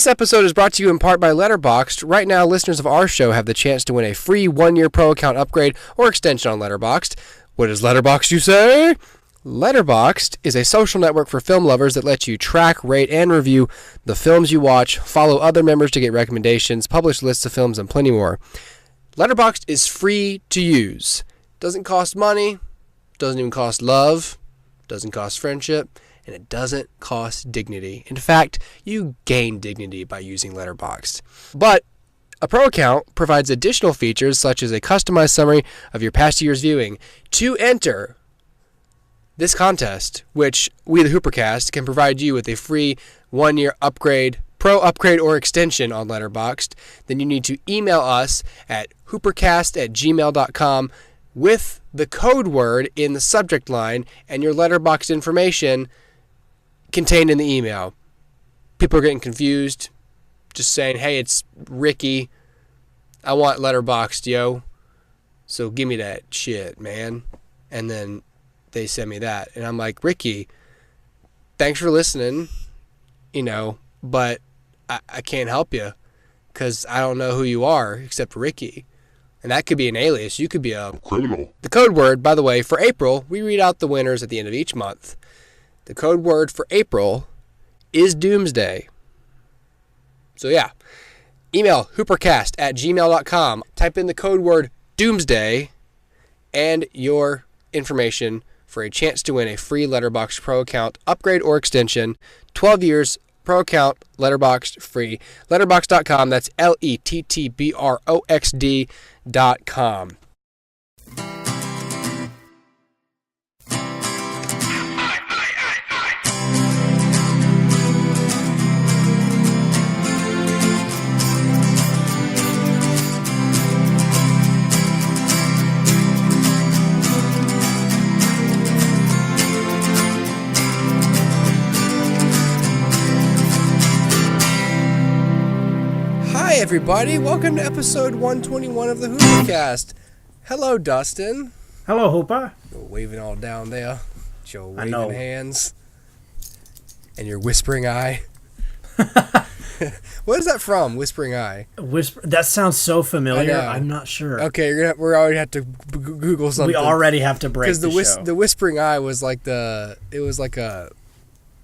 This episode is brought to you in part by Letterboxd. Right now, listeners of our show have the chance to win a free 1-year pro account upgrade or extension on Letterboxd. What is Letterboxd, you say? Letterboxd is a social network for film lovers that lets you track, rate, and review the films you watch, follow other members to get recommendations, publish lists of films, and plenty more. Letterboxd is free to use. Doesn't cost money, doesn't even cost love, doesn't cost friendship, and it doesn't cost dignity. In fact, you gain dignity by using Letterboxd. But a pro account provides additional features such as a customized summary of your past year's viewing. To enter this contest, which we, the HooperCast, can provide you with a free 1-year upgrade, pro upgrade, or extension on Letterboxd, then you need to email us at hoopercast@gmail.com with the code word in the subject line and your Letterboxd information contained in the email. People are getting confused, just saying, hey, it's Ricky. I want Letterboxd, yo. So give me that shit, man. And then they send me that. And I'm like, Ricky, thanks for listening, but I can't help you because I don't know who you are except Ricky. And that could be an alias. You could be a criminal. The code word, by the way, for April, we read out the winners at the end of each month. The code word for April is Doomsday. So yeah, email hoopercast@gmail.com. Type in the code word Doomsday and your information for a chance to win a free Letterboxd Pro account upgrade or extension. 12 years Pro account, Letterboxd free. Letterboxd.com. That's Letterboxd.com. Hi everybody, welcome to episode 121 of the HooperCast. Hello Dustin. Hello Hooper. You're waving all down there. Your waving hands. And your whispering eye. What is that from, Whispering Eye? That sounds so familiar. I'm not sure. Okay, we already have to Google something. We already have to break the show. The Whispering Eye was like an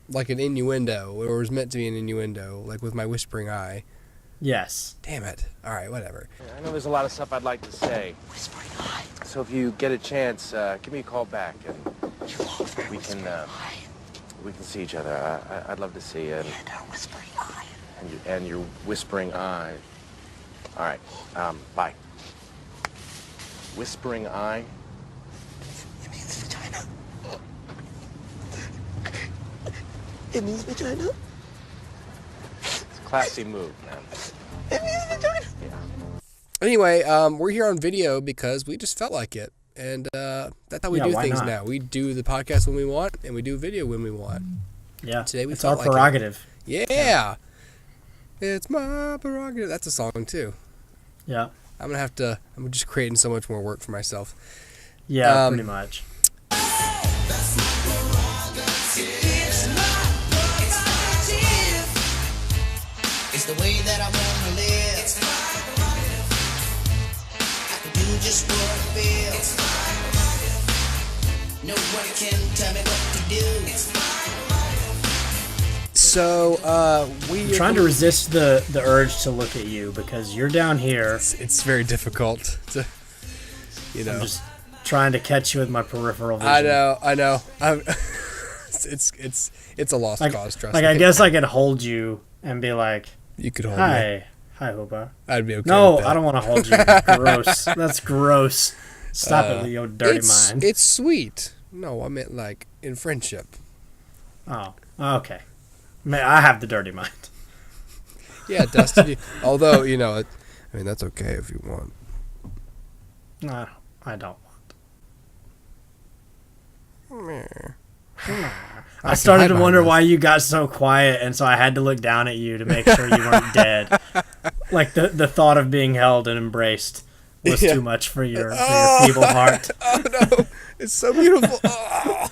innuendo, or it was meant to be an innuendo, like with my whispering eye. Yes. Damn it. All right, whatever. I know there's a lot of stuff I'd like to say. Whispering eye. So if you get a chance, give me a call back, and we can see each other. I'd love to see you. And our whispering eye. And your whispering eye. All right. Bye. Whispering eye. It means vagina. It means vagina. Classy move, man. It means vagina. Yeah. Anyway, we're here on video because we just felt like it. And that's how we do things now. We do the podcast when we want, and we do video when we want. Yeah, Today it's our prerogative. Yeah. It's my prerogative. That's a song, too. Yeah. I'm just creating so much more work for myself. Yeah, pretty much. It's the way that I wanna live. It's my prerogative. I can do just what I feel. It's my prerogative. No one can tell me what to do. It's my prerogative. So, I'm trying to resist the urge to look at you because you're down here. It's very difficult to, I'm just trying to catch you with my peripheral vision. I know. It's a lost cause, trust me. I guess I could hold you and be like, you could hold me. Hi, Hoopa. I'd be okay. No, with that. I don't want to hold you. Gross. That's gross. Stop it with your dirty mind. It's sweet. No, I meant like in friendship. Oh, okay. I have the dirty mind. Yeah, Dustin. Although, that's okay if you want. No, I don't want. I started to wonder why you got so quiet, and so I had to look down at you to make sure you weren't dead. Like the thought of being held and embraced was too much for your feeble heart. Oh no, it's so beautiful. Oh.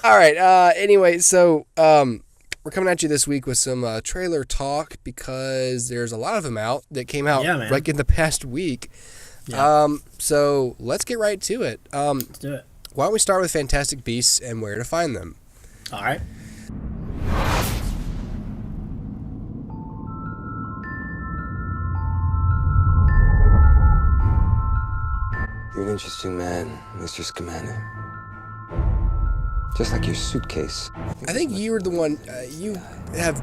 All right. Anyway, so we're coming at you this week with some trailer talk because there's a lot of them out that came out like in the past week. Yeah. So let's get right to it. Let's do it. Why don't we start with Fantastic Beasts and where to find them? All right. You're an interesting man, Mr. Scamander. Just like your suitcase. I think you're the one, you have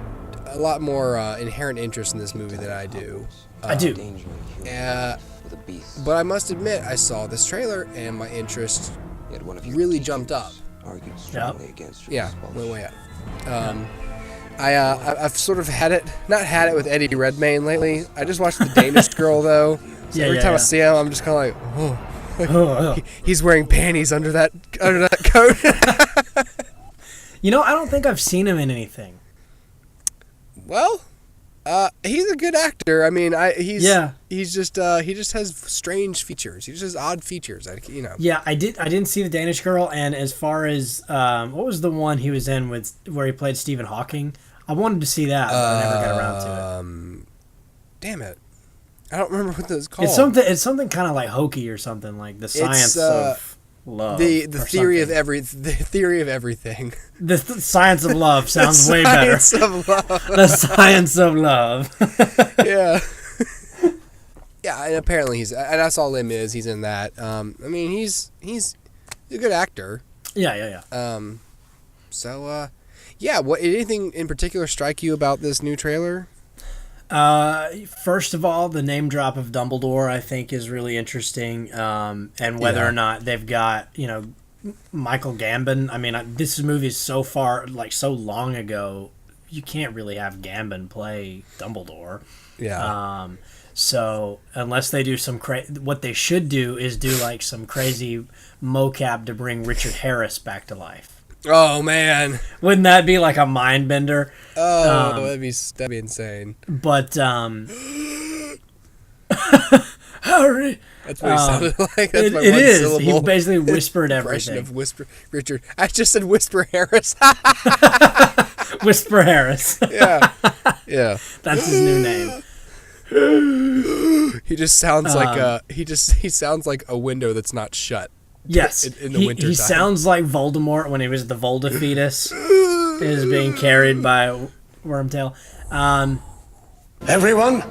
a lot more inherent interest in this movie than I do. I do. But I must admit, I saw this trailer and my interest really jumped up. Yeah, went way up. I've sort of not had it with Eddie Redmayne lately. I just watched The Danish Girl, though. So every time I see him, I'm just kind of like, he's wearing panties under that coat. I don't think I've seen him in anything. Well, he's a good actor. I mean, he just has strange features. He just has odd features. Yeah, I didn't see The Danish Girl, and as far as what was the one he was in where he played Stephen Hawking? I wanted to see that, but I never got around to it. Damn it. I don't remember what that's called. It's something kind of like hokey or something, like the science of love. The theory of everything. The science of love sounds way better. Of love. The science of love. Yeah. Yeah, and apparently and I saw Les Mis, he's in that. I mean, he's a good actor. Yeah. What anything in particular strike you about this new trailer? First of all, the name drop of Dumbledore I think is really interesting, and whether or not they've got Michael Gambon. I mean, this movie is so far so long ago, you can't really have Gambon play Dumbledore. Yeah. So unless they do some what they should do is do some crazy mocap to bring Richard Harris back to life. Oh man, wouldn't that be like a mind bender? Oh, that'd be insane. But Harry. That's what he sounded like. That's it is. He basically whispered everything. Of Richard. I just said Whisper Harris. Whisper Harris. Yeah. That's his new name. He just sounds like he sounds like a window that's not shut. Yes, in the winter he time. Sounds like Voldemort when he was the Volda fetus is being carried by Wormtail. Everyone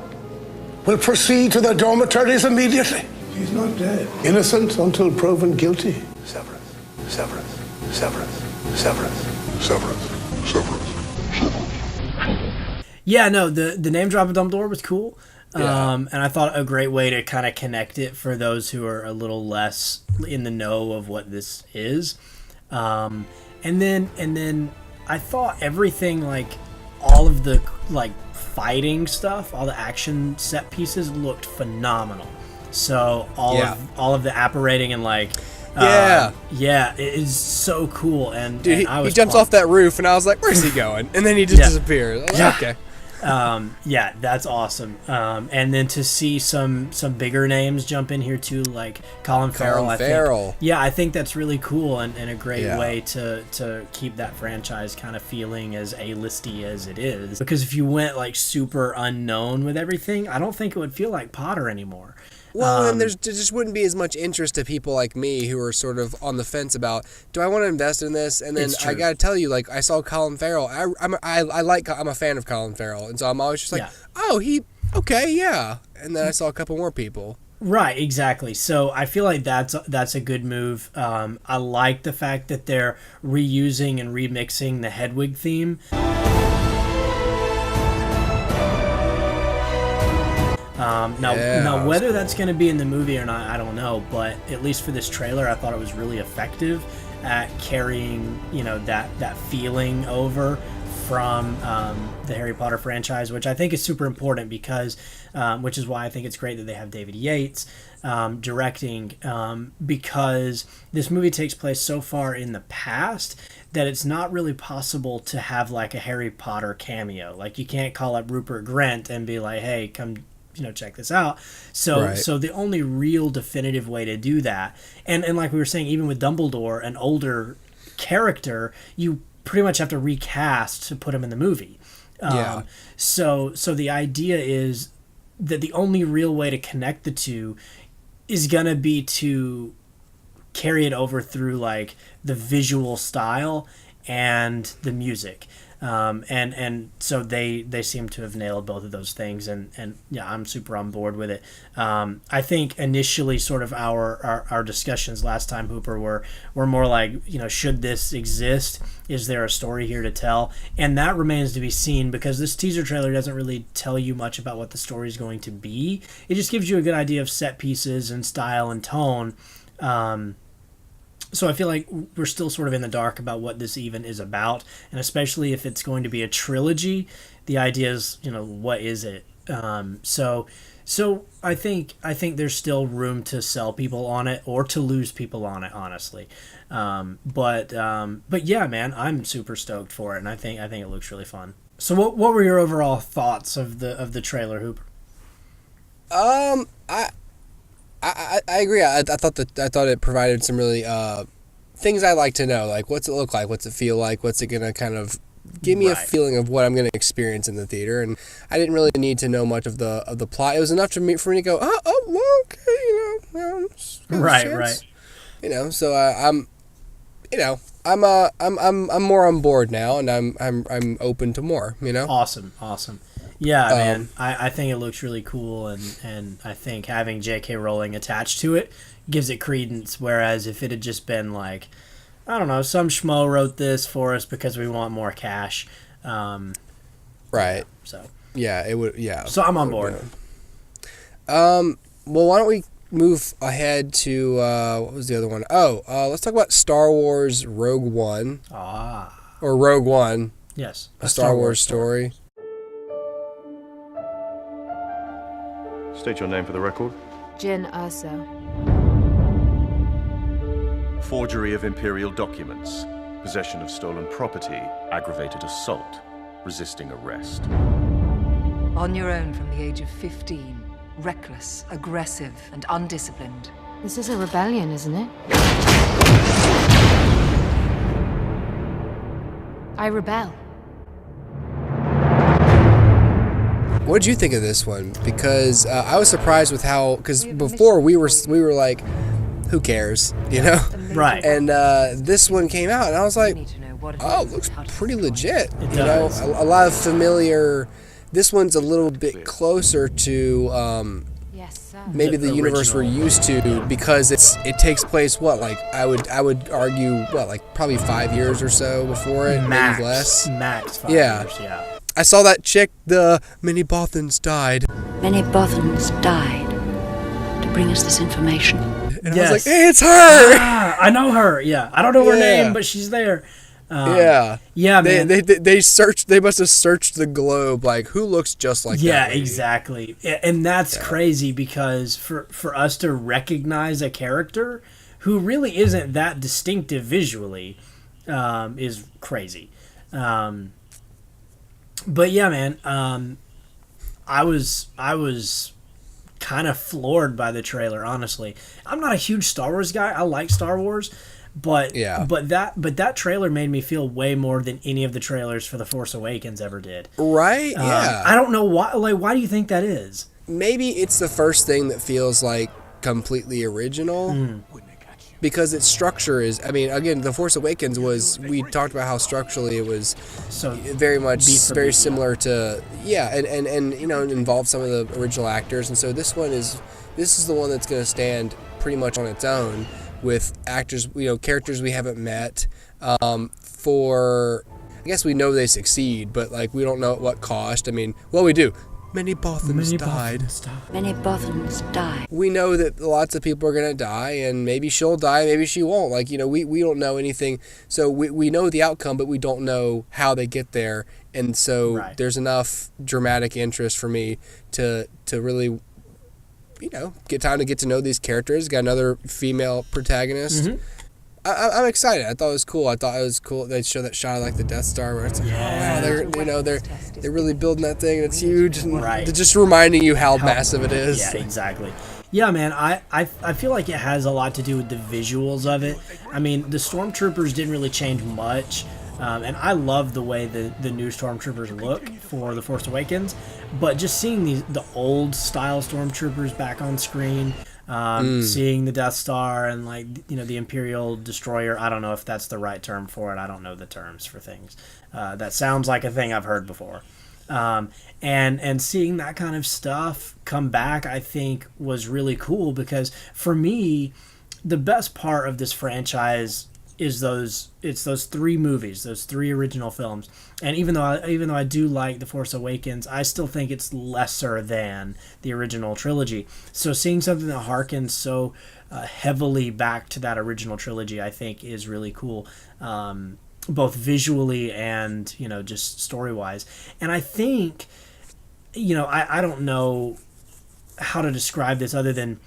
will proceed to their dormitories immediately. He's not dead. Innocent until proven guilty. Severance. Severance. Severance. Severance. Severance. Severance. Yeah, no, the name drop of Dumbledore was cool. Yeah. And I thought a great way to kind of connect it for those who are a little less in the know of what this is. And then I thought everything, all of the fighting stuff, all the action set pieces looked phenomenal. So all of the apparating and it is so cool. And dude, and he jumps off that roof, and I was like, "Where's he going?" And then he just disappears. I was like, okay. That's awesome. And then to see some bigger names jump in here too, like Colin Farrell. I think that's really cool and a great way to keep that franchise kind of feeling as A-listy as it is. Because if you went super unknown with everything, I don't think it would feel like Potter anymore. Well, and there just wouldn't be as much interest to people like me who are sort of on the fence about, do I want to invest in this? And then I got to tell you, I saw Colin Farrell. I'm a fan of Colin Farrell, and so I'm always just And then I saw a couple more people. Right, exactly. So I feel like that's a good move. I like the fact that they're reusing and remixing the Hedwig theme. Now, whether that's going to be in the movie or not, I don't know. But at least for this trailer, I thought it was really effective at carrying, that feeling over from the Harry Potter franchise, which I think is super important because, which is why I think it's great that they have David Yates directing, because this movie takes place so far in the past that it's not really possible to have a Harry Potter cameo. You can't call up Rupert Grint and be like, hey, come check this out. So the only real definitive way to do that, and like we were saying, even with Dumbledore, an older character, you pretty much have to recast to put him in the movie. Yeah. So the idea is that the only real way to connect the two is gonna be to carry it over through like the visual style and the music. And so they seem to have nailed both of those things, and yeah, I'm super on board with it. I think initially sort of our discussions last time, Hooper, were more like, you know, should this exist? Is there a story here to tell? And that remains to be seen, because this teaser trailer doesn't really tell you much about what the story is going to be. It just gives you a good idea of set pieces and style and tone. So I feel like we're still sort of in the dark about what this even is about, and especially if it's going to be a trilogy, the idea is, you know, what is it? So I think there's still room to sell people on it or to lose people on it, honestly. But yeah, man, I'm super stoked for it, and I think it looks really fun. So what were your overall thoughts of the trailer, Hooper? I agree. I thought it provided some really things I like to know. Like, what's it look like? What's it feel like? What's it gonna kind of give me a feeling of what I'm gonna experience in the theater? And I didn't really need to know much of the plot. It was enough for me to go, oh, well, okay, you know, Right. You know, so I'm more on board now, and I'm open to more. You know. Awesome. Yeah, man, I think it looks really cool, and I think having J.K. Rowling attached to it gives it credence, whereas if it had just been like, I don't know, some schmo wrote this for us because we want more cash. Right. Yeah, so. Yeah, it would, yeah. So I'm on board. Well, why don't we move ahead to, what was the other one? Let's talk about Star Wars Rogue One. Or Rogue One. Yes. A Star Wars story. State your name for the record. Jyn Erso. Forgery of imperial documents, possession of stolen property, aggravated assault, resisting arrest. On your own from the age of 15. Reckless, aggressive, and undisciplined. This is a rebellion, isn't it? I rebel. What did you think of this one? Because I was surprised with how, because before we were like, who cares, you know? Right. And this one came out, and I was like, oh, it looks pretty legit. It you does. know, a lot of familiar. This one's a little bit closer to maybe the universe we're used to, because it takes place I would argue probably 5 years or so before it, maybe less. Max 5 years, yeah. I saw that chick, the many Bothans died. Many Bothans died to bring us this information. And I was like, hey, it's her! I know her, yeah. I don't know her name, but she's there. Yeah, man. They searched. They must have searched the globe, like, who looks just like that. Yeah, exactly. And that's crazy, because for us to recognize a character who really isn't that distinctive visually is crazy. But yeah, man, I was kind of floored by the trailer, honestly. I'm not a huge Star Wars guy. I like Star Wars. But that trailer made me feel way more than any of the trailers for The Force Awakens ever did. Right? Yeah. I don't know why. Like, why do you think that is? Maybe it's the first thing that feels like completely original, because its structure is. I mean, again, The Force Awakens we talked about how structurally it was so very much very similar to and you know, involved some of the original actors, and so this is the one that's going to stand pretty much on its own, with actors, you know, characters we haven't met. I guess we know they succeed, but like, we don't know at what cost. I mean, well, we do. Many Bothans died. Many Bothans died. We know that lots of people are going to die, and maybe she'll die, maybe she won't. Like, you know, we don't know anything. So we know the outcome, but we don't know how they get there. And so there's enough dramatic interest for me to really, you know, get time to get to know these characters. Got another female protagonist. Mm-hmm. I'm excited. I thought it was cool. They show that shot of like the Death Star where it's like, wow, they're really building that thing, and it's huge. And they're just reminding you how massive it is. Yeah, exactly. Yeah, man, I feel like it has a lot to do with the visuals of it. I mean, the stormtroopers didn't really change much. And I love the way the new Stormtroopers look for The Force Awakens, but just seeing the old style Stormtroopers back on screen, seeing the Death Star and the Imperial Destroyer. I don't know if that's the right term for it. I don't know the terms for things. That sounds like a thing I've heard before. And seeing that kind of stuff come back, I think, was really cool, because for me, the best part of this franchise is those 3 movies, those 3 original films. And even though I do like The Force Awakens, I still think it's lesser than the original trilogy. So seeing something that harkens so heavily back to that original trilogy, I think, is really cool. Both visually and, just story-wise. And I think, I don't know how to describe this other than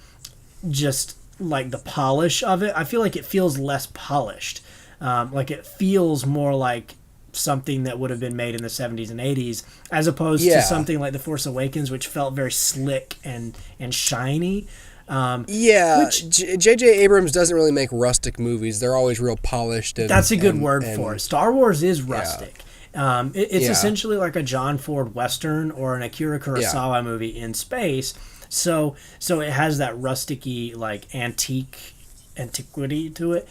just like the polish of it. I feel like it feels less polished. Like it feels more like something that would have been made in the 70s and 80s, as opposed to something like The Force Awakens, which felt very slick and shiny. J.J. Abrams doesn't really make rustic movies. They're always real polished. That's a good word for it. Star Wars is rustic. It's essentially like a John Ford Western or an Akira Kurosawa movie in space. So it has that rusticy, like antiquity to it.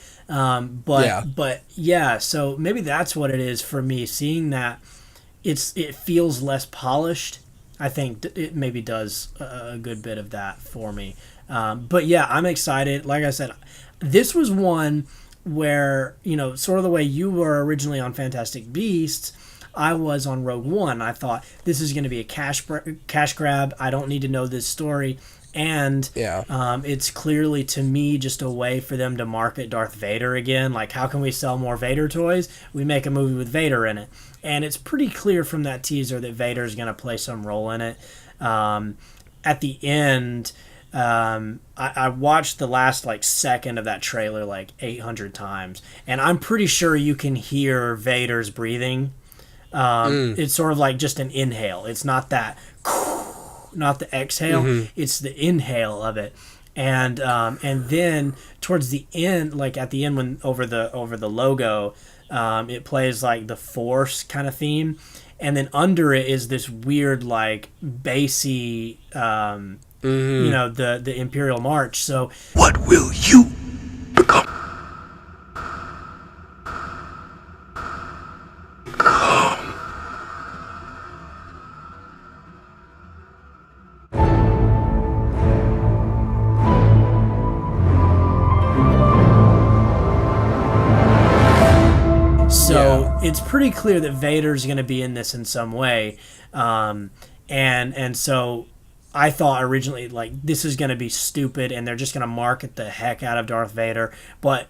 So maybe that's what it is for me. Seeing that it feels less polished, I think it maybe does a good bit of that for me. I'm excited. Like I said, this was one where, sort of the way you were originally on Fantastic Beasts, I was on Rogue One. I thought this is going to be a cash grab. I don't need to know this story. And it's clearly, to me, just a way for them to market Darth Vader again. Like, how can we sell more Vader toys? We make a movie with Vader in it. And it's pretty clear from that teaser that Vader is going to play some role in it. At the end, I watched the last second of that trailer 800 times. And I'm pretty sure you can hear Vader's breathing. It's sort of like just an inhale. It's not that, not the exhale. It's the inhale of it. And then towards the end, at the end, when over the logo, it plays the Force kind of theme, and then under it is this weird bassy, the Imperial March. So what will you become? it's pretty clear that Vader's going to be in this in some way. And so I thought originally, this is going to be stupid and they're just going to market the heck out of Darth Vader. But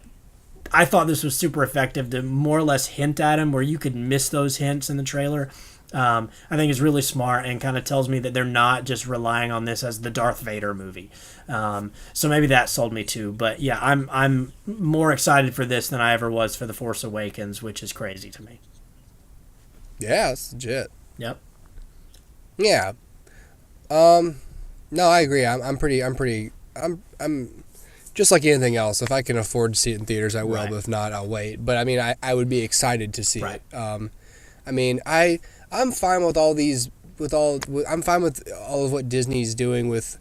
I thought this was super effective to more or less hint at him where you could miss those hints in the trailer. I think is really smart and kind of tells me that they're not just relying on this as the Darth Vader movie. So maybe that sold me too. But yeah, I'm more excited for this than I ever was for The Force Awakens, which is crazy to me. Yeah, it's legit. Yep. Yeah. No, I agree. I'm just like anything else. If I can afford to see it in theaters, I will. Right. But if not, I'll wait. But I mean, I would be excited to see it. I mean, I'm fine with all these. I'm fine with all of what Disney's doing with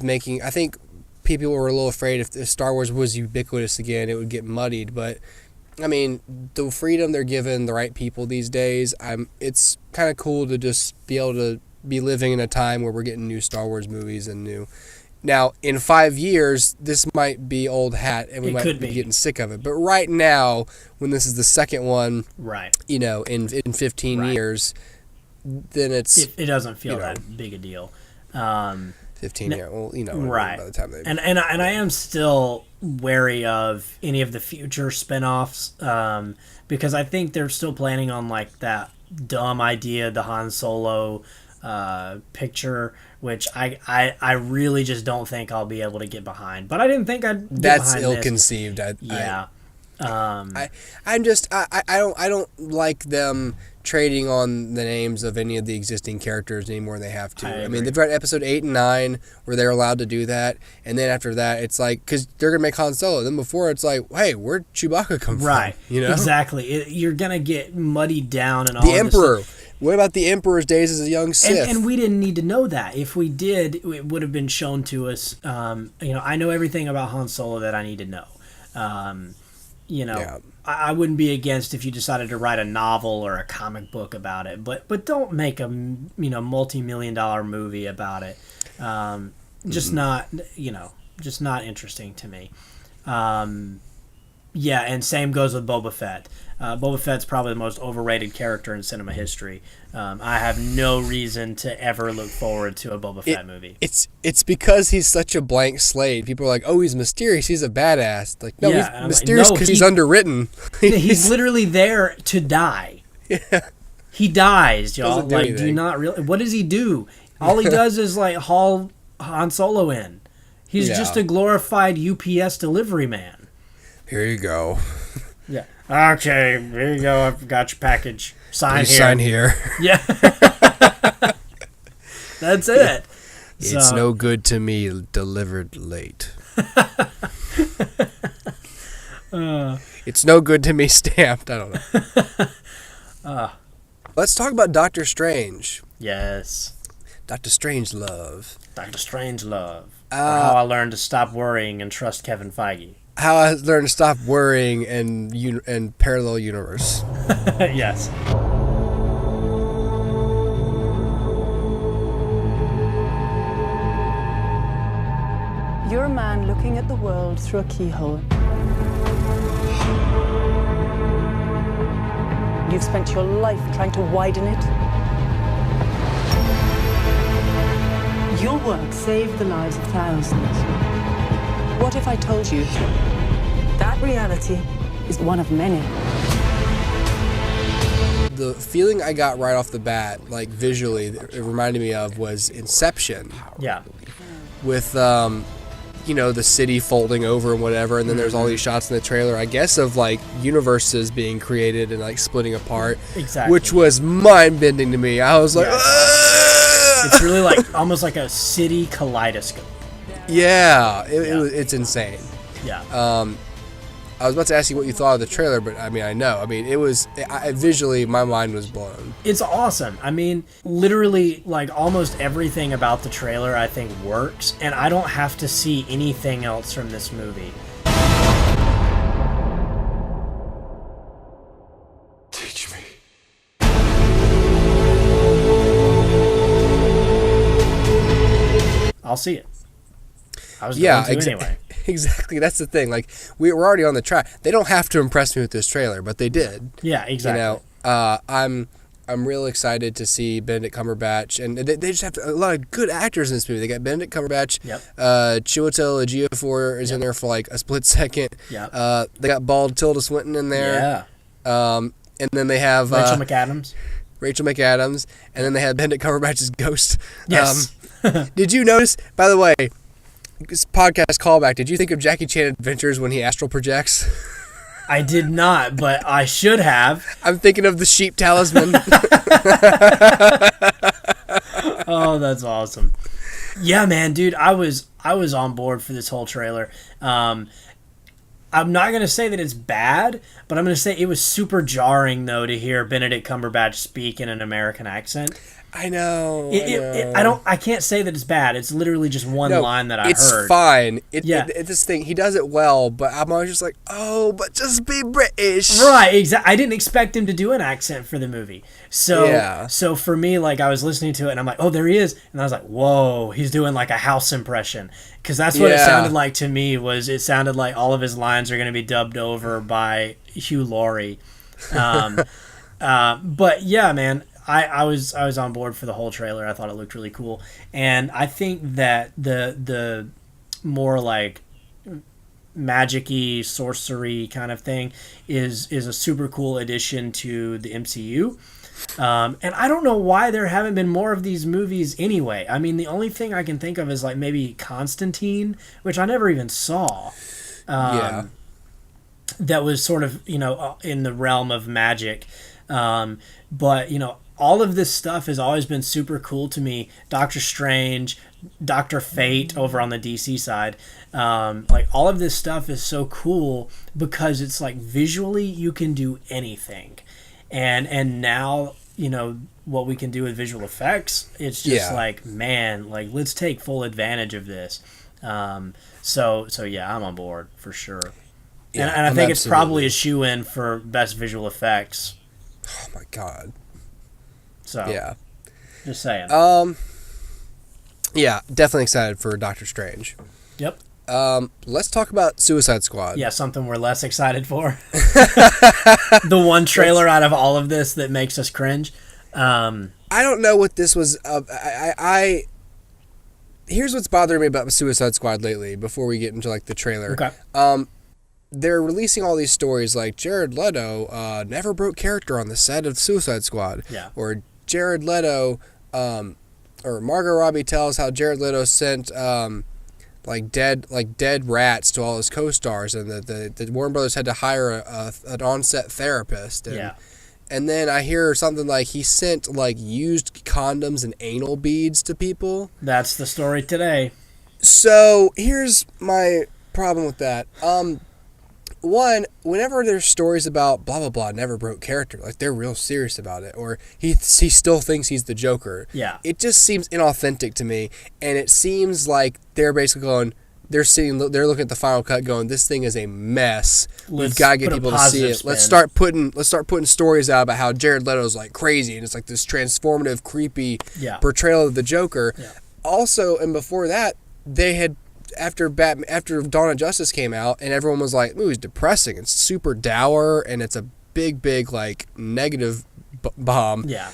making. I think people were a little afraid if Star Wars was ubiquitous again, it would get muddied. But I mean, the freedom they're giving the right people these days, it's kind of cool to just be able to be living in a time where we're getting new Star Wars movies and new. Now, in 5 years, this might be old hat, and we might be getting sick of it. But right now, when this is the second one, right? You know, in 15 years, then it doesn't feel that big a deal. 15 years, well, right? By the time and I am still wary of any of the future spinoffs, because I think they're still planning on that dumb idea, the Han Solo picture, which I really just don't think I'll be able to get behind. But I didn't think I'd get That's behind ill-conceived. Yeah. I don't like them trading on the names of any of the existing characters anymore than they have to. I I mean, agree. they've got episode 8 and 9 where they're allowed to do that, and then after that, it's like, because they're going to make Han Solo. Then before, it's like, hey, where'd Chewbacca come Right. from? You know? Exactly. You're going to get muddied down and all The of this Emperor. stuff. What about the Emperor's days as a young Sith? And we didn't need to know that. If we did, it would have been shown to us. I know everything about Han Solo that I need to know. Yeah. I wouldn't be against if you decided to write a novel or a comic book about it, but don't make a multi-million-dollar movie about it. Just not interesting to me. Yeah, and same goes with Boba Fett. Boba Fett's probably the most overrated character in cinema history. I have no reason to ever look forward to a Boba Fett movie. It's because he's such a blank slate. People are like, oh, he's mysterious. He's a badass. Like, no, Yeah, and I'm he's mysterious like, no, because he's underwritten. He's literally there to die. Yeah. He dies, y'all. Doesn't do Like, do anything. not really. What does he do? All he does is like haul Han Solo in. He's Yeah. just a glorified UPS delivery man. Here you go. Yeah. Okay, here you go. I've got your package. Sign Please here. sign here. Yeah. That's it. It's no good to me. Delivered late. It's no good to me. Stamped. I don't know. Let's talk about Doctor Strange. Yes. Doctor Strange love. Doctor Strangelove. Or how I learned to stop worrying and trust Kevin Feige. How I learned to stop worrying and parallel universe. Yes. You're a man looking at the world through a keyhole. You've spent your life trying to widen it. Your work saved the lives of thousands. What if I told you that reality is one of many? The feeling I got right off the bat, like visually, that it reminded me of was Inception. Yeah. With the city folding over and whatever, and then there's all these shots in the trailer, I guess, of like universes being created and like splitting apart. Exactly. Which was mind-bending to me. I was like, It's really like almost like a city kaleidoscope. yeah, it's insane. Yeah. I was about to ask you what you thought of the trailer, but I mean, I know. I mean, it was visually, my mind was blown. It's awesome. I mean, literally, like almost everything about the trailer I think works, and I don't have to see anything else from this movie. Teach me. I'll see it. I was going to anyway. Exactly. That's the thing. Like, we're already on the track. They don't have to impress me with this trailer, but they did. Yeah, exactly. I'm real excited to see Benedict Cumberbatch, and they just have a lot of good actors in this movie. They got Benedict Cumberbatch. Yep. Chiwetel Ejiofor is in there for like a split second. Yep. They got bald Tilda Swinton in there. Yeah. And then they have Rachel McAdams. And then they had Benedict Cumberbatch's ghost. Yes. Did you notice, by the way, this podcast callback, did you think of Jackie Chan Adventures when he astral projects? I did not, but I should have. I'm thinking of the sheep talisman. Oh, that's awesome. Yeah, man, dude, I was on board for this whole trailer. I'm not going to say that it's bad, but I'm going to say it was super jarring, though, to hear Benedict Cumberbatch speak in an American accent. I know. I can't say that it's bad. It's literally just one line that I heard. It's fine. This thing, he does it well, but I'm always just like, oh, but just be British. Right, exactly. I didn't expect him to do an accent for the movie. So for me, like, I was listening to it and I'm like, oh, there he is. And I was like, whoa, he's doing like a house impression. Because that's what it sounded like to me. It sounded like all of his lines are going to be dubbed over by Hugh Laurie. But yeah, man, I was on board for the whole trailer. I thought it looked really cool, and I think that the more like magic-y, sorcery kind of thing is a super cool addition to the MCU. And I don't know why there haven't been more of these movies anyway. I mean, the only thing I can think of is like maybe Constantine, which I never even saw. That was sort of, in the realm of magic. But all of this stuff has always been super cool to me. Doctor Strange, Dr. Fate over on the DC side. Like all of this stuff is so cool because it's like visually you can do anything. And now, what we can do with visual effects, it's just like, man, like let's take full advantage of this. So yeah, I'm on board for sure. Yeah, and I think it's probably a shoe-in for best visual effects. Oh my god. So yeah, just saying. Yeah, definitely excited for Doctor Strange. Yep. Let's talk about Suicide Squad. Yeah, something we're less excited for. The one trailer out of all of this that makes us cringe. I don't know what this was. Here's what's bothering me about Suicide Squad lately. Before we get into like the trailer, okay. They're releasing all these stories like Jared Leto never broke character on the set of Suicide Squad. Yeah. Or Jared Leto, or Margot Robbie tells how Jared Leto sent dead rats to all his co-stars, and the Warner Brothers had to hire an on-set therapist. And, and then I hear something like he sent like used condoms and anal beads to people. That's the story today. So here's my problem with that. One, whenever there's stories about blah blah blah never broke character, like they're real serious about it, or he still thinks he's the Joker. Yeah. It just seems inauthentic to me, and it seems like they're basically going, they're looking at the final cut, going, this thing is a mess. We've got to get people to see it. Spin. Let's start putting stories out about how Jared Leto's like crazy, and it's like this transformative, creepy portrayal of the Joker. Yeah. Also, and before that, they had. After Dawn of Justice came out, and everyone was like, "Movie's depressing. It's super dour, and it's a big like negative bomb." Yeah.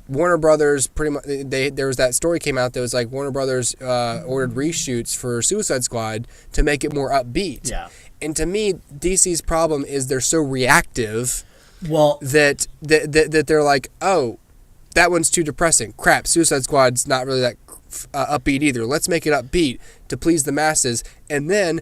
Warner Brothers pretty much. There was that story came out that was like Warner Brothers ordered reshoots for Suicide Squad to make it more upbeat. Yeah. And to me, DC's problem is they're so reactive. Well, that they're like, "Oh, that one's too depressing. Crap, Suicide Squad's not really that." Upbeat either. Let's make it upbeat to please the masses, and then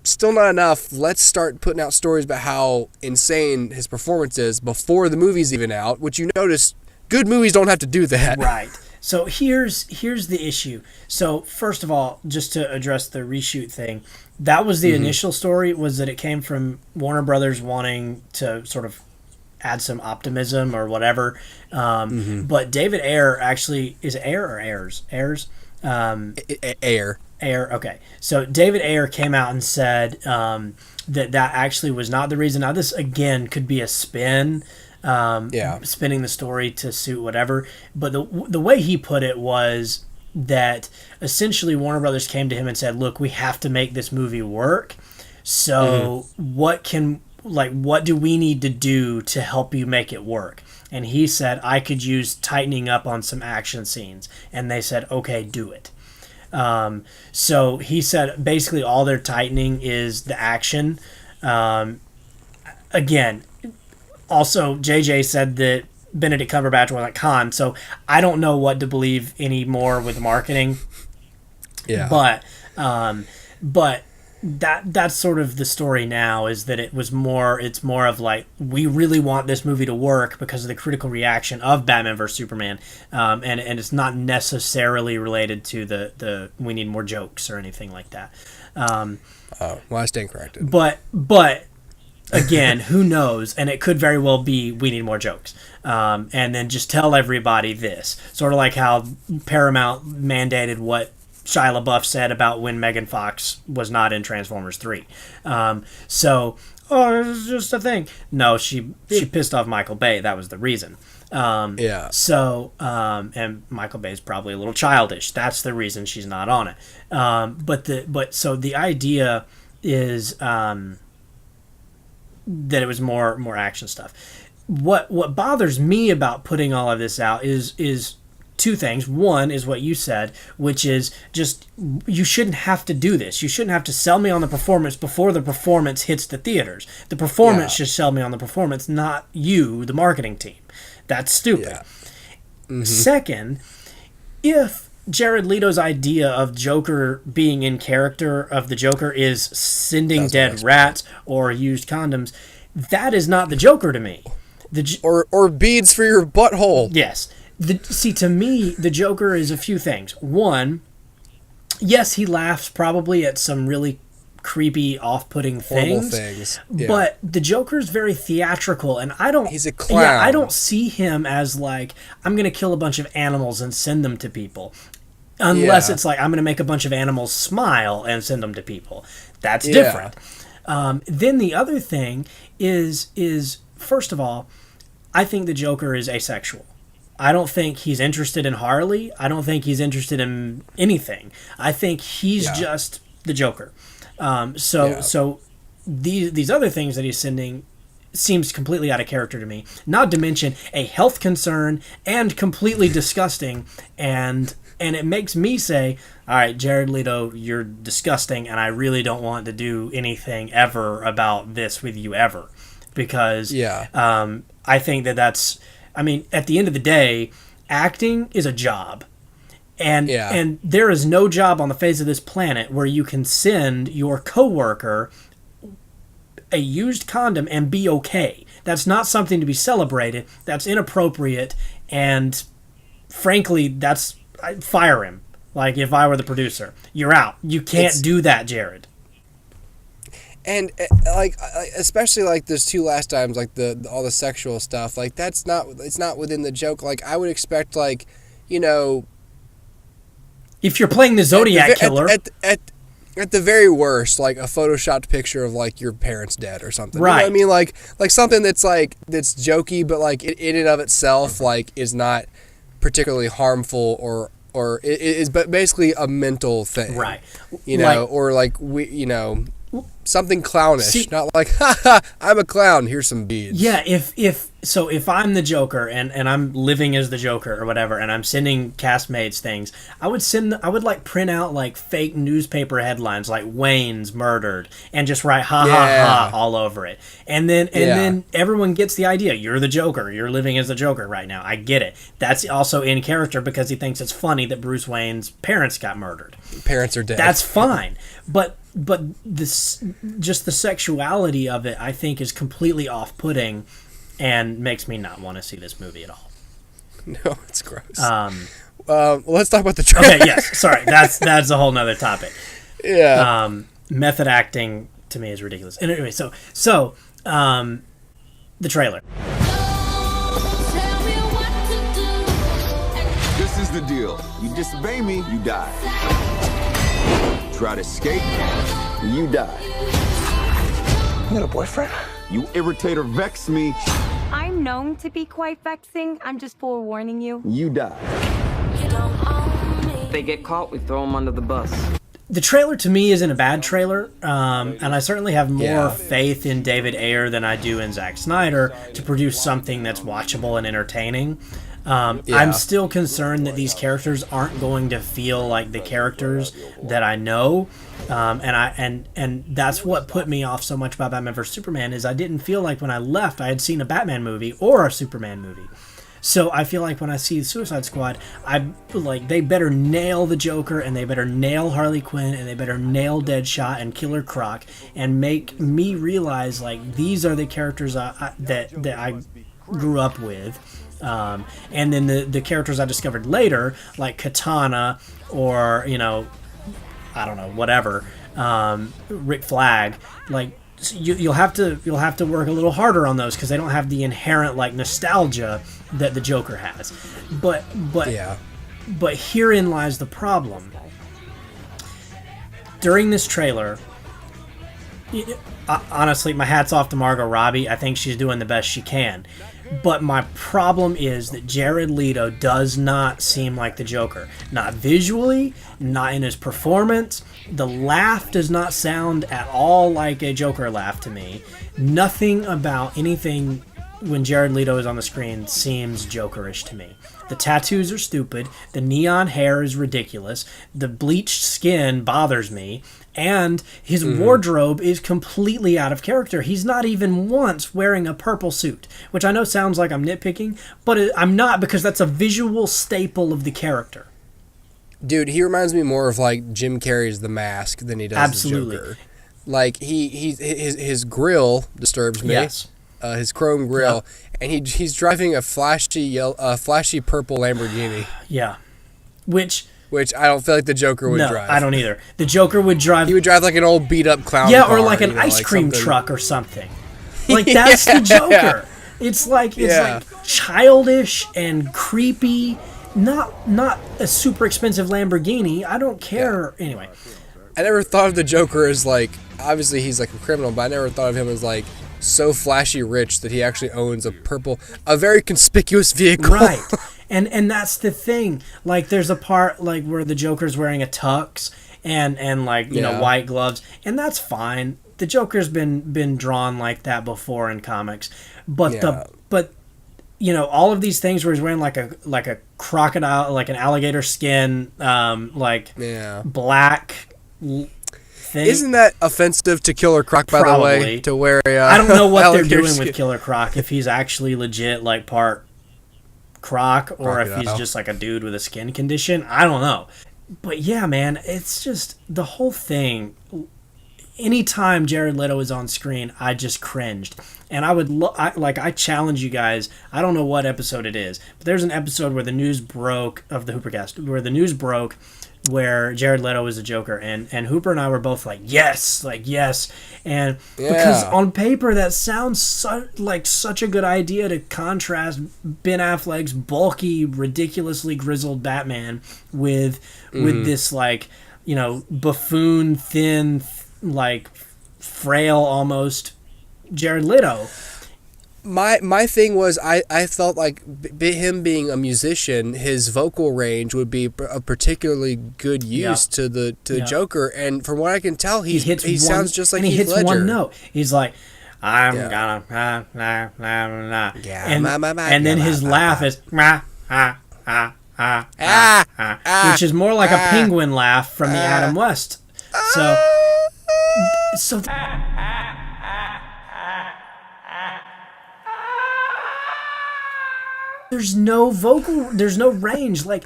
still not enough. Let's start putting out stories about how insane his performance is before the movie's even out. Which you notice, good movies don't have to do that. Right. So here's the issue. So first of all, just to address the reshoot thing, that was the initial story. Was that it came from Warner Brothers wanting to sort of add some optimism or whatever. But David Ayer actually, is it Ayer or Ayers? Ayers? Ayer. Ayer, okay. So David Ayer came out and said that actually was not the reason. Now this, again, could be a spin, spinning the story to suit whatever. But the way he put it was that essentially Warner Brothers came to him and said, look, we have to make this movie work. So what do we need to do to help you make it work? And he said, I could use tightening up on some action scenes. And they said, okay, do it. So he said basically all they're tightening is the action. Again, also JJ said that Benedict Cumberbatch wasn't Khan, so I don't know what to believe anymore with marketing. Yeah. But that's sort of the story now, is that it's more of like, we really want this movie to work because of the critical reaction of Batman vs Superman, and it's not necessarily related to the we need more jokes or anything like that. Well, I stand corrected. But again, who knows? And it could very well be we need more jokes, and then just tell everybody this, sort of like how Paramount mandated what Shia LaBeouf said about when Megan Fox was not in Transformers 3. It's just a thing. No, she pissed off Michael Bay. That was the reason. Yeah. So, and Michael Bay is probably a little childish. That's the reason she's not on it. So the idea is that it was more action stuff. What bothers me about putting all of this out is two things. One is what you said, which is just, you shouldn't have to do this. You shouldn't have to sell me on the performance before the performance hits the theaters. The performance should sell me on the performance, not you, the marketing team. That's stupid. Yeah. Second, if Jared Leto's idea of Joker being in character of the Joker is sending dead rats or used condoms, that is not the Joker to me. or beads for your butthole. Yes. See, to me, the Joker is a few things. One, yes, he laughs probably at some really creepy, off-putting things. Yeah. But the Joker is very theatrical, and he's a clown. Yeah, I don't see him as like, I'm going to kill a bunch of animals and send them to people. Unless it's like, I'm going to make a bunch of animals smile and send them to people. That's different. Then the other thing is, first of all, I think the Joker is asexual. I don't think he's interested in Harley. I don't think he's interested in anything. I think he's just the Joker. So these other things that he's sending seems completely out of character to me. Not to mention a health concern and completely disgusting. And it makes me say, all right, Jared Leto, you're disgusting, and I really don't want to do anything ever about this with you ever. Because I think that's... I mean, at the end of the day, acting is a job. And there is no job on the face of this planet where you can send your coworker a used condom and be okay. That's not something to be celebrated. That's inappropriate. And frankly, I'd fire him. Like, if I were the producer. You're out. You can't do that, Jared. And like, especially like those two last times, like all the sexual stuff, like it's not within the joke. Like, I would expect, like, you know, if you're playing the Zodiac killer, at the very worst, like a photoshopped picture of like your parents dead or something. Right. You know what I mean? Like something that's jokey, but like in and of itself, like, is not particularly harmful or it is, but basically a mental thing. Right. You know, or like something clownish, not like, haha, I'm a clown, here's some beads. Yeah, if I'm the Joker and I'm living as the Joker or whatever, and I'm sending castmates things, I would like print out like fake newspaper headlines like Wayne's murdered and just write ha ha ha all over it. And then everyone gets the idea. You're the Joker. You're living as the Joker right now. I get it. That's also in character because he thinks it's funny that Bruce Wayne's parents got murdered. Parents are dead. That's fine. But this, just the sexuality of it, I think, is completely off-putting and makes me not want to see this movie at all. No, it's gross. Let's talk about the trailer. Okay, yes. Sorry, that's a whole nother topic. Yeah. Method acting to me is ridiculous. And anyway, so the trailer. This is the deal. You disobey me, you die. Try to escape, you die. You got a boyfriend? You irritate or vex me, I'm known to be quite vexing. I'm just forewarning you. you die. If they get caught, we throw them under the bus. The trailer to me isn't a bad trailer, and I certainly have more faith in David Ayer than I do in Zack Snyder to produce something that's watchable and entertaining. I'm still concerned that these characters aren't going to feel like the characters that I know, and that's what put me off so much about Batman vs Superman is I didn't feel like when I left I had seen a Batman movie or a Superman movie. So I feel like when I see Suicide Squad, they better nail the Joker, and they better nail Harley Quinn, and they better nail Deadshot and Killer Croc, and make me realize like these are the characters that I grew up with. And then the characters I discovered later, like Katana or, I don't know, whatever, Rick Flag, like you'll have to work a little harder on those because they don't have the inherent like nostalgia that the Joker has. But herein lies the problem. During this trailer, honestly, my hat's off to Margot Robbie. I think she's doing the best she can. But my problem is that Jared Leto does not seem like the Joker. Not visually, not in his performance. The laugh does not sound at all like a Joker laugh to me. Nothing about anything when Jared Leto is on the screen seems Jokerish to me. The tattoos are stupid. The neon hair is ridiculous. The bleached skin bothers me. And his wardrobe is completely out of character. He's not even once wearing a purple suit, which I know sounds like I'm nitpicking, but I'm not, because that's a visual staple of the character. Dude, he reminds me more of like Jim Carrey's The Mask than he does the Joker. Like his grill disturbs me. Yes. his chrome grille, and he's driving a flashy purple Lamborghini. Yeah, which I don't feel like the Joker would drive. I don't either. The Joker would drive. He would drive like an old beat up clown. Yeah, car, or like an ice cream truck or something. Like that's the Joker. Yeah. It's like childish and creepy. Not a super expensive Lamborghini. I don't care. Yeah. Anyway, I never thought of the Joker as like, obviously he's like a criminal, but I never thought of him as like so flashy rich that he actually owns a very conspicuous vehicle. Right. And that's the thing. Like there's a part like where the Joker's wearing a tux and like, you know, white gloves, and that's fine. The Joker's been drawn like that before in comics. But you know, all of these things where he's wearing like a crocodile, like an alligator skin, black thing. Isn't that offensive to Killer Croc, by the way? To wear I don't know what they're doing with Killer Croc, if he's actually legit like part croc or if he's just like a dude with a skin condition. I don't know. But yeah, man, it's just the whole thing. Anytime Jared Leto is on screen, I just cringed. And I challenge you guys. I don't know what episode it is, but there's an episode where the news broke of the HooperCast, where Jared Leto was the Joker, and Hooper and I were both like, yes, and because on paper that sounds like such a good idea to contrast Ben Affleck's bulky, ridiculously grizzled Batman with this like, you know, buffoon, thin, like frail almost Jared Leto. My thing was I felt like him being a musician, his vocal range would be a particularly good use to the Joker, and from what I can tell, he sounds just like Heath Ledger. Hits one note. He's like, I'm gonna and then his laugh is which is more like a penguin laugh from the Adam West. So there's no range. Like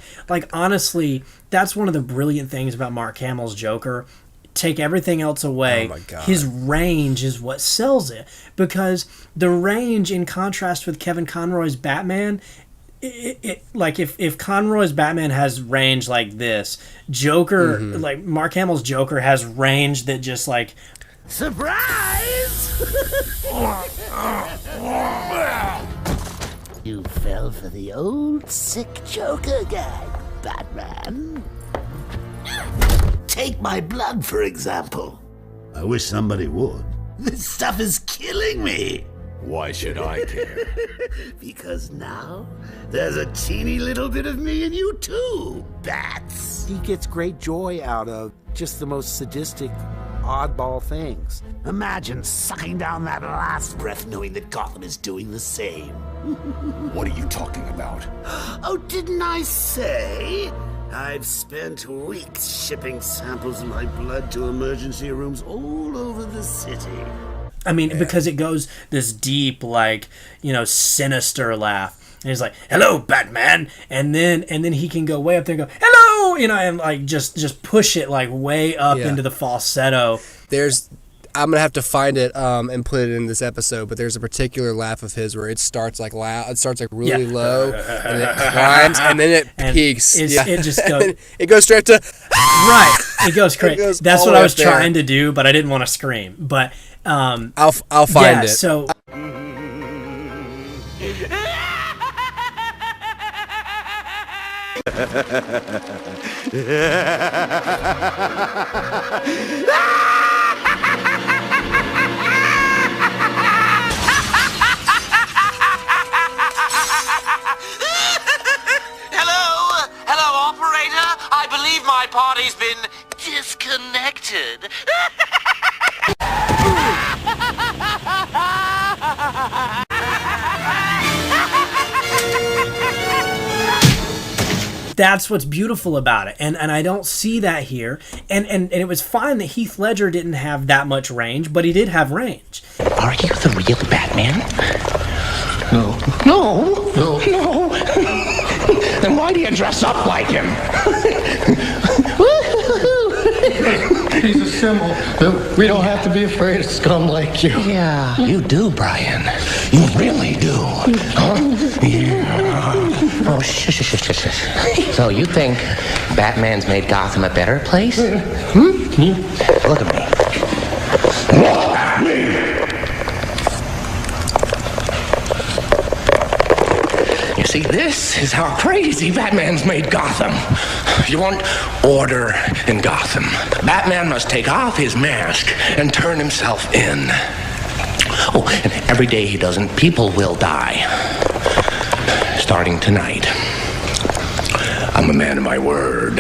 honestly, that's one of the brilliant things about Mark Hamill's Joker. Take everything else away. Oh my God. His range is what sells it, because the range, in contrast with Kevin Conroy's Batman, it like if Conroy's Batman has range like this, Joker, like Mark Hamill's Joker has range that just like surprise. You fell for the old sick Joker gag, Batman. Take my blood, for example. I wish somebody would. This stuff is killing me. Why should I care? Because now there's a teeny little bit of me in you too, Bats. He gets great joy out of just the most sadistic, oddball things. Imagine sucking down that last breath knowing that Gotham is doing the same. What are you talking about? Oh, didn't I say? I've spent weeks shipping samples of my blood to emergency rooms all over the city. I mean, because it goes this deep, like, you know, sinister laugh. And he's like, hello, Batman. And then he can go way up there and go, hello, you know, and like just push it like way up into the falsetto. I'm going to have to find it and put it in this episode, but there's a particular laugh of his where it starts like loud, it starts like really low, and it climbs, and then it peaks. It just goes. It goes straight to. Right. It goes crazy. That's what I was trying to do, but I didn't want to scream. But I'll find it. So. Hello, operator. I believe my party's been disconnected. That's what's beautiful about it, and I don't see that here. And it was fine that Heath Ledger didn't have that much range, but he did have range. Are you the real Batman? No. Then why do you dress up like him? He's a symbol that we don't have to be afraid of scum like you. Yeah, you do, Brian. You really do. Huh? Yeah. Oh, shush. So you think Batman's made Gotham a better place? Look at me. Look at me! You see, this is how crazy Batman's made Gotham. You want order in Gotham. Batman must take off his mask and turn himself in. Oh, and every day he doesn't, people will die. Starting tonight. I'm a man of my word.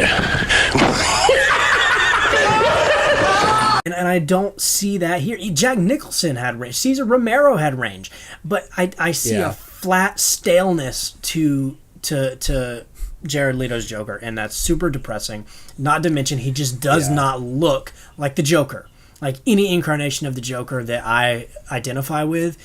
And I don't see that here. Jack Nicholson had range. Cesar Romero had range. But I see a flat staleness to Jared Leto's Joker, and that's super depressing. Not to mention, he just does not look like the Joker. Like any incarnation of the Joker that I identify with,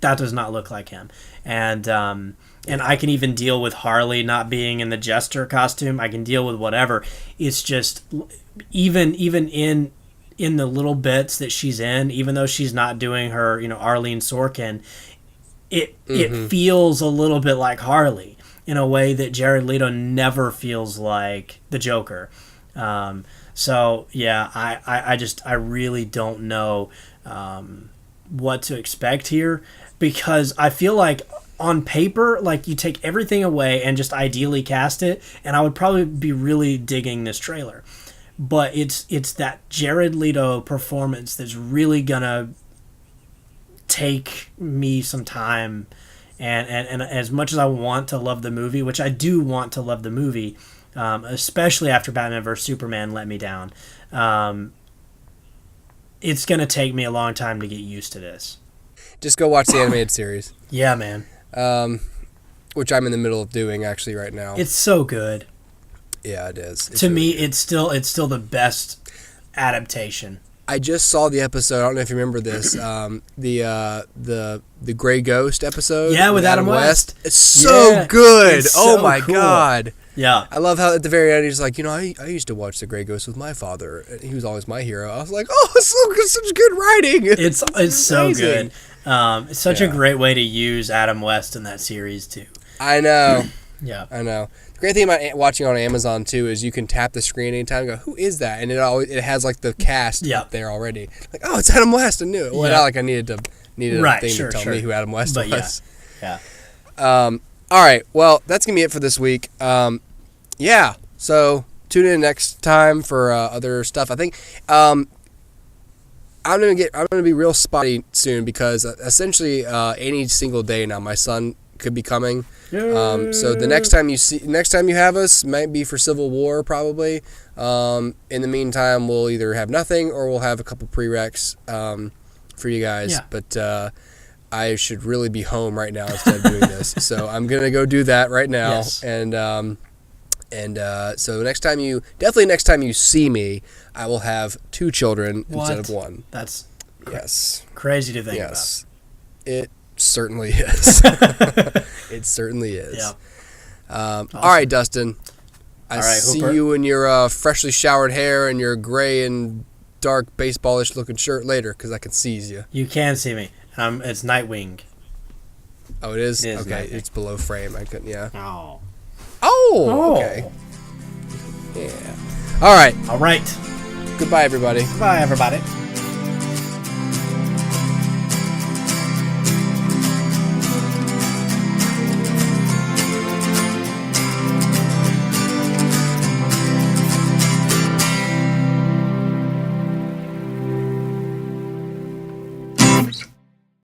that does not look like him. And I can even deal with Harley not being in the Jester costume. I can deal with whatever. It's just even in the little bits that she's in, even though she's not doing her, Arlene Sorkin, it feels a little bit like Harley in a way that Jared Leto never feels like the Joker. So yeah, I really don't know what to expect here, because I feel like on paper, like you take everything away and just ideally cast it, and I would probably be really digging this trailer. But it's that Jared Leto performance that's really gonna take me some time, and as much as I want to love the movie, which I do want to love the movie, especially after Batman vs Superman let me down, it's gonna take me a long time to get used to this. Just go watch the animated series. Yeah, man. Which I'm in the middle of doing actually right now. It's so good. Yeah, it is. To me, it's still the best adaptation. I just saw the episode. I don't know if you remember this. The Gray Ghost episode. Yeah, with Adam West. It's so good. It's oh so my cool. God. Yeah. I love how at the very end he's like, I used to watch The Gray Ghost with my father. And he was always my hero. I was like, oh, it's so good, such good writing. It's so good. It's such a great way to use Adam West in that series too. I know. Yeah. I know. The great thing about watching on Amazon too is you can tap the screen anytime and go, who is that? And it has like the cast up there already. Like, oh, it's Adam West. I knew it. Well, not like I needed a thing to tell me who Adam West was. Yeah. All right. Well, that's gonna be it for this week. Yeah. So tune in next time for other stuff. I think I'm gonna be real spotty soon because essentially any single day now my son could be coming. So the next time you have us might be for Civil War probably. In the meantime, we'll either have nothing or we'll have a couple prereqs for you guys. Yeah. But I should really be home right now instead of doing this. So I'm gonna go do that right now. Yes. And so next time you see me, I will have 2 children instead of 1. That's yes, crazy to think about. It certainly is. It certainly is. Yeah. Awesome. All right, Dustin. I see Hooper. you in your freshly showered hair and your gray and dark baseballish looking shirt later because I can seize you. You can see me. It's Nightwing. Oh, it is? It is okay, Nightwing. It's below frame. I couldn't, yeah. Oh, okay. Yeah. All right. Goodbye, everybody. Goodbye, everybody.